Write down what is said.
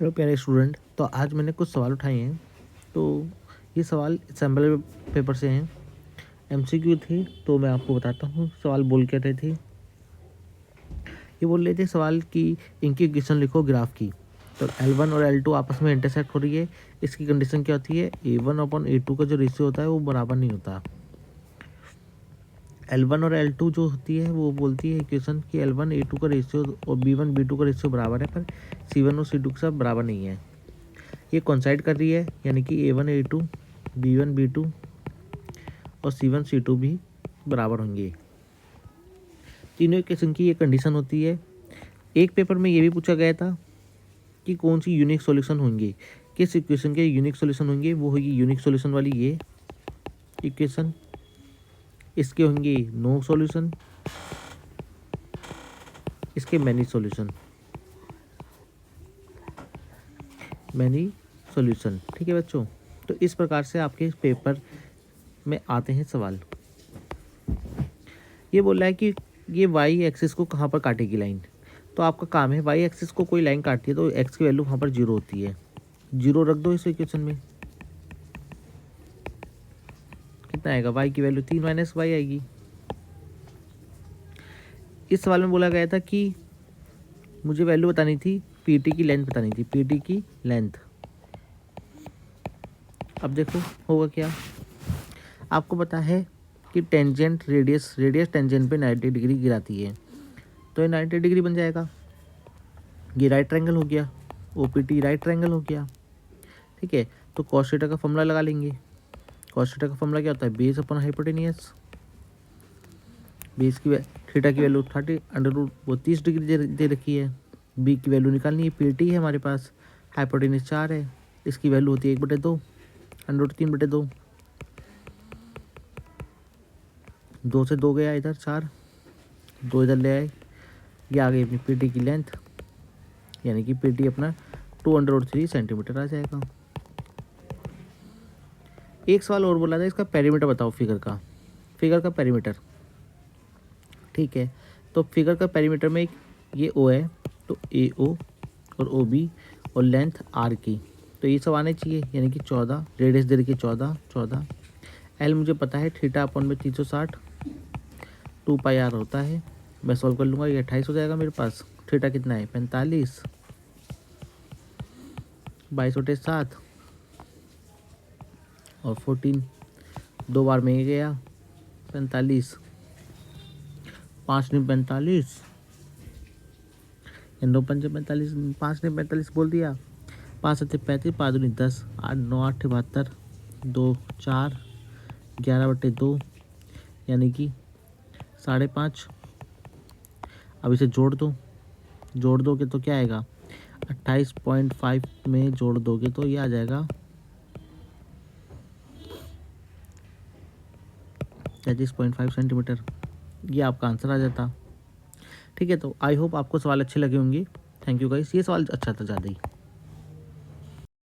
Hello प्यारे student, तो आज मैंने कुछ सवाल उठाए हैं। तो ये सवाल सैम्पल पेपर से हैं, एमसीक्यू थे। तो मैं आपको बताता हूँ सवाल बोल क्या रहे थे। ये बोल रहे थे सवाल कि इनकी इक्वेशन लिखो ग्राफ की। तो L1 और L2 आपस में इंटरसेक्ट हो रही है। इसकी कंडीशन क्या होती है, A1/A2 का जो रेशियो होता है वो बराबर नहीं होता। L1 और L2 जो होती है वो बोलती है इक्वेशन कि L1 A2 का रेशियो और B1 B2 का रेशियो बराबर है, पर C1 और C2 के साथ बराबर नहीं है। ये कोइंसाइड कर रही है, यानी कि A1 A2, B1 B2 और C1 C2 भी बराबर होंगे। तीनों इक्वेशन की ये कंडीशन होती है। एक पेपर में ये भी पूछा गया था कि कौन सी यूनिक सॉल्यूशन होंगे, किस इक्वेशन के यूनिक सॉल्यूशन होंगे। वो होगी यूनिक सॉल्यूशन वाली ये इक्वेशन। इसके होंगे नो सॉल्यूशन, इसके मैनी सॉल्यूशन, ठीक है बच्चों। तो इस प्रकार से आपके पेपर में आते हैं सवाल। ये बोल रहा है कि ये वाई एक्सिस को कहाँ पर काटेगी लाइन। तो आपका काम है, वाई एक्सिस को कोई लाइन काटती है तो एक्स की वैल्यू वहाँ पर 0 होती है। 0 रख दो इस इक्वेशन में। कितना आएगा, वाई की वैल्यू 3 - वाई आएगी। इस सवाल में बोला गया था कि मुझे वैल्यू बतानी थी, पीटी की लेंथ बतानी थी, पीटी की लेंथ। अब देखो होगा क्या। आपको पता है कि टेंजेंट रेडियस टेंजेंट पे 90 डिग्री गिराती है, तो ये 90 डिग्री बन जाएगा। ये राइट ट्रायंगल हो गया, ओपीटी राइट ट्रायंगल हो गया। ठीक है, तो कॉस थीटा का फॉर्मूला लगा लेंगे। कॉस थीटा का फॉर्मूला क्या होता है, बेस अपॉन हाइपोटेनियस। बेस की थीटा की वैल्यू 30 डिग्री दे रखी है। बी की वैल्यू निकालनी है, पीटी है हमारे पास, हाइपोटेनियस 4 है, इसकी वैल्यू होती है 1/2, √3/2। 2 से 2 गया इधर, 4, 2 इधर ले आए। ये आ गई अपनी पीटी की लेंथ, यानी कि पीटी अपना 2√3 सेंटीमीटर आ जाएगा। एक सवाल और बोला था, इसका पेरीमीटर बताओ फिगर का पेरीमीटर। ठीक है, तो फिगर का पेरीमीटर में ये ओ है, तो ए ओ और ओ बी और लेंथ आर की, तो ये सब आने चाहिए, यानी कि 14, रेडियस दे रखी 14। एल मुझे पता है, थीटा अपॉन में 360, 2πr होता है। मैं सॉल्व कर लूँगा, ये 28 हो जाएगा मेरे पास। थीटा कितना है, 45, 22/7 और 14, 2 बार में ही गया 45, 5 ने 45, 9 पंजे 45, 5 ने 45 बोल दिया, 5 7 35, 5 दूनी 10, 8 9 8 72, 2 4, 11/2, यानी कि 5.5। अब इसे जोड़ दोगे तो क्या आएगा, 28.5 में जोड़ दोगे तो ये आ जाएगा 33.5 सेंटीमीटर। ये आपका आंसर आ जाता। ठीक है, तो आई होप आपको सवाल अच्छे लगे होंगे। थैंक यू गाइस, ये सवाल अच्छा था ज़्यादा ही।